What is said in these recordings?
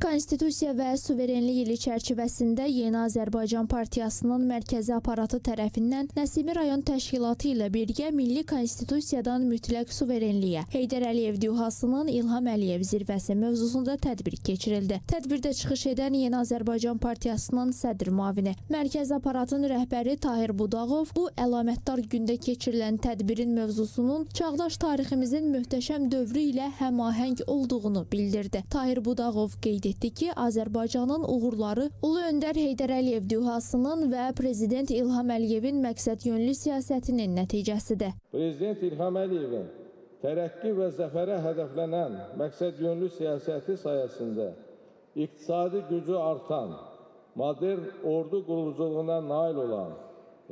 Konstitusiya və Suverenlik ili çərçivəsində Yeni Azərbaycan Partiyasının mərkəzi aparatı tərəfindən Nəsimi rayon təşkilatı ilə birgə Milli Konstitusiyadan mütləq suverenliyə Heydər Əliyev dühasının İlham Əliyev zirvəsi mövzusunda tədbir keçirildi. Tədbirdə çıxış edən Yeni Azərbaycan Partiyasının sədr müavini, mərkəzi aparatın rəhbəri Tahir Budağov bu əlamətdar gündə keçirilən tədbirin mövzusunun çağdaş tariximizin möhtəşəm dövrü ilə həmahəng olduğunu bildirdi. Tahir Budağov qeyd etdi ki, Azərbaycanın uğurları Ulu Öndər Heydər Əliyev dühasının və Prezident İlham Əliyevin məqsədyönlü siyasətinin nəticəsidir. Prezident İlham Əliyevin tərəqqi və zəfərə hədəflənən məqsədyönlü siyasəti sayəsində iqtisadi gücü artan, modern ordu quruculuğuna nail olan,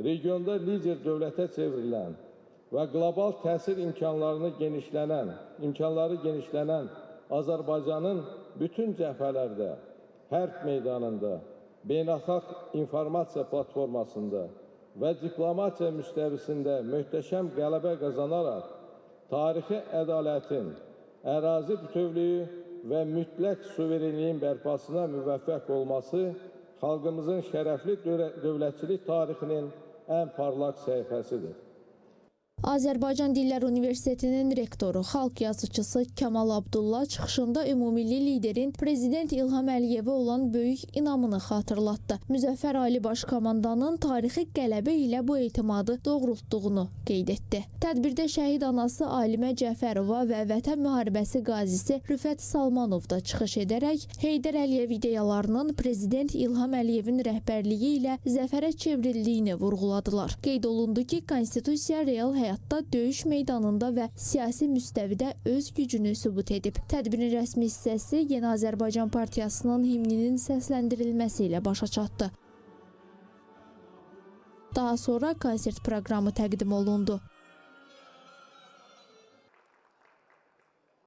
regionda lider dövlətə çevrilən və qlobal təsir imkanları genişlənən Azərbaycanın bütün cəbhələrdə, hərb meydanında, beynəlxalq informasiya platformasında və diplomatiya müstəvisində möhtəşəm qələbə qazanaraq tarixi ədalətin, ərazi bütövlüyü və mütləq suverenliyin bərpasına müvəffəq olması xalqımızın şərəfli dövlətçilik tarixinin ən parlaq səhifəsidir. Azərbaycan Dillər Universitetinin rektoru, xalq yazıçısı Kamal Abdulla çıxışında ümumilli liderin Prezident İlham Əliyevə olan böyük inamını xatırlatdı. Müzəffər Ali Baş Komandanın tarixi qələbə ilə bu etimadı doğrultduğunu qeyd etdi. Tədbirdə şəhid anası Alimə Cəfərova və Vətən müharibəsi qazisi Rüfət Salmanov da çıxış edərək Heydər Əliyev ideyalarının Prezident İlham Əliyevin rəhbərliyi ilə zəfərə çevrildiyini vurğuladılar. Qeyd olundu ki, Konstitusiya real həyatda döyüş meydanında və siyasi müstəvidə öz gücünü sübut edib. Tədbirin rəsmi hissəsi Yeni Azərbaycan Partiyasının himninin səsləndirilməsi ilə başa çatdı. Daha sonra konsert proqramı təqdim olundu.